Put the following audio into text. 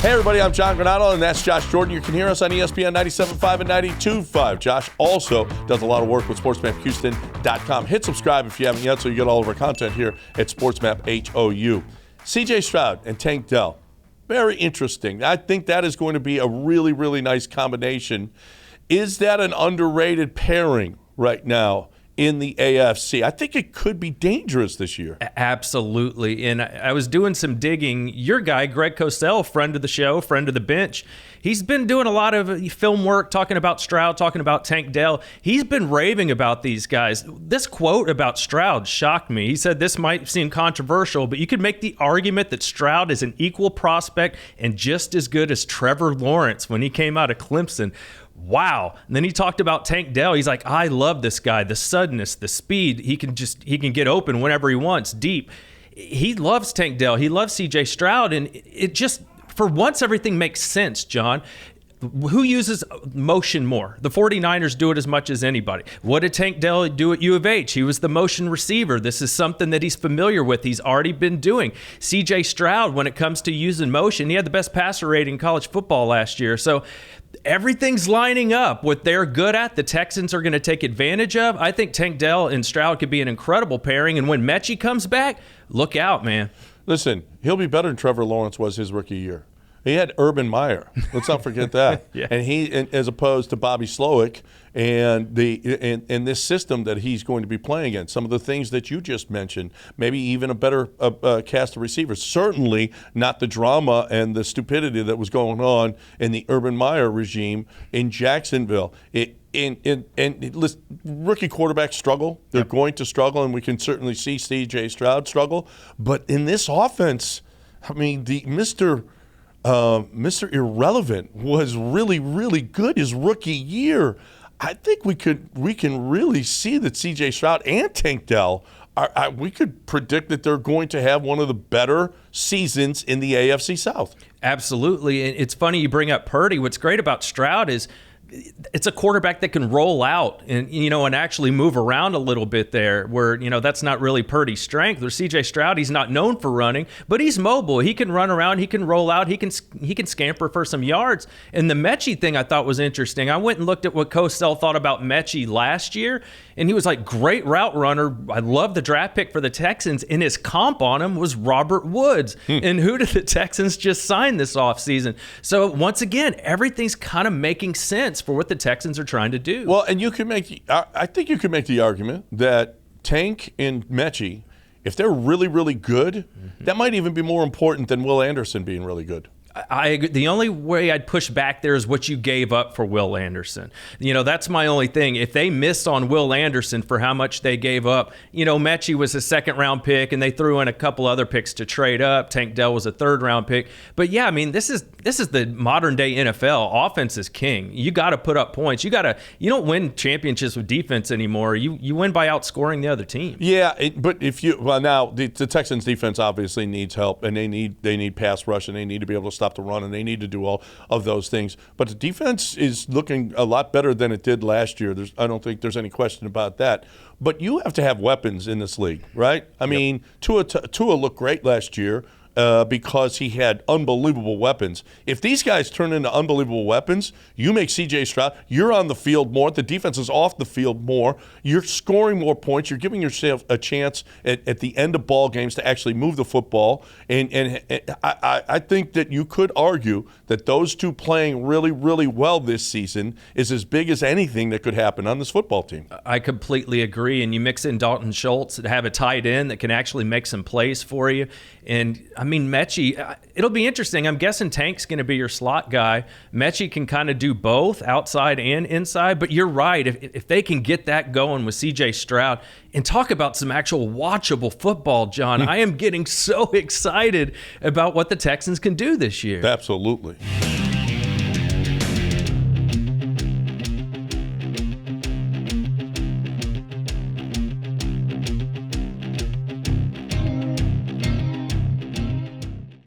Hey everybody, I'm John Granado, and that's Josh Jordan. You can hear us on ESPN 97.5 and 92.5. Josh also does a lot of work with SportsMapHouston.com. Hit subscribe if you haven't yet, so you get all of our content here at SportsMap HOU. CJ Stroud and Tank Dell, very interesting. I think that is going to be a really, really nice combination. Is that an underrated pairing right now in the AFC? I think it could be dangerous this year. Absolutely. And I was doing some digging. Your guy, Greg Cosell, friend of the show, friend of the bench, he's been doing a lot of film work, talking about Stroud, talking about Tank Dell. He's been raving about these guys. This quote about Stroud shocked me. He said, this might seem controversial, but you could make the argument that Stroud is an equal prospect and just as good as Trevor Lawrence when he came out of Clemson. Wow. And then he talked about Tank Dell. He's like, I love this guy, the suddenness, the speed. He can get open whenever he wants, deep. He loves Tank Dell. He loves CJ Stroud. And it just, for once, everything makes sense, John. Who uses motion more? The 49ers do it as much as anybody. What did Tank Dell do at U of H? He was the motion receiver. This is something that he's familiar with. He's already been doing. CJ Stroud, when it comes to using motion, he had the best passer rating in college football last year. So everything's lining up. What they're good at, the Texans are going to take advantage of. I think Tank Dell and Stroud could be an incredible pairing. And when Mechie comes back, look out, man. Listen, he'll be better than Trevor Lawrence was his rookie year. He had Urban Meyer. Let's not forget that. Yeah. And as opposed to Bobby Slowick and this system that he's going to be playing in. Some of the things that you just mentioned, maybe even a better cast of receivers. Certainly not the drama and the stupidity that was going on in the Urban Meyer regime in Jacksonville. Listen, rookie quarterbacks struggle. They're going to struggle, and we can certainly see C.J. Stroud struggle. But in this offense, I mean, the Mr. Irrelevant was really, really good his rookie year. I think we can really see that C.J. Stroud and Tank Dell we could predict that they're going to have one of the better seasons in the AFC South. Absolutely. And it's funny you bring up Purdy. What's great about Stroud is it's a quarterback that can roll out and actually move around a little bit there where, that's not really Purdy's strength. Or CJ Stroud, he's not known for running, but he's mobile. He can run around. He can roll out. He can scamper for some yards. And the Mechie thing I thought was interesting. I went and looked at what Cosell thought about Mechie last year, and he was like, great route runner. I love the draft pick for the Texans. And his comp on him was Robert Woods. And who did the Texans just sign this offseason? So once again, everything's kind of making sense for what the Texans are trying to do. Well, and I think you could make the argument that Tank and Mechie, if they're really, really good, that might even be more important than Will Anderson being really good. The only way I'd push back there is what you gave up for Will Anderson. That's my only thing. If they miss on Will Anderson for how much they gave up, Mechie was a second-round pick, and they threw in a couple other picks to trade up. Tank Dell was a third-round pick. But, yeah, I mean, this is the modern-day NFL. Offense is king. You got to put up points. You don't win championships with defense anymore. You win by outscoring the other team. Yeah, but now the Texans' defense obviously needs help, and they need pass rush, and they need to be able to stop the run, and they need to do all of those things. But the defense is looking a lot better than it did last year. I don't think there's any question about that. But you have to have weapons in this league, right? I mean, Tua looked great last year because he had unbelievable weapons. If these guys turn into unbelievable weapons, you make C.J. Stroud, you're on the field more, the defense is off the field more, you're scoring more points, you're giving yourself a chance at the end of ball games to actually move the football. And I think that you could argue that those two playing really, really well this season is as big as anything that could happen on this football team. I completely agree. And you mix in Dalton Schultz to have a tight end that can actually make some plays for you. And, I mean, Mechie, it'll be interesting. I'm guessing Tank's going to be your slot guy. Mechie can kind of do both, outside and inside. But you're right. If they can get that going with C.J. Stroud, and talk about some actual watchable football, John, I am getting so excited about what the Texans can do this year. Absolutely.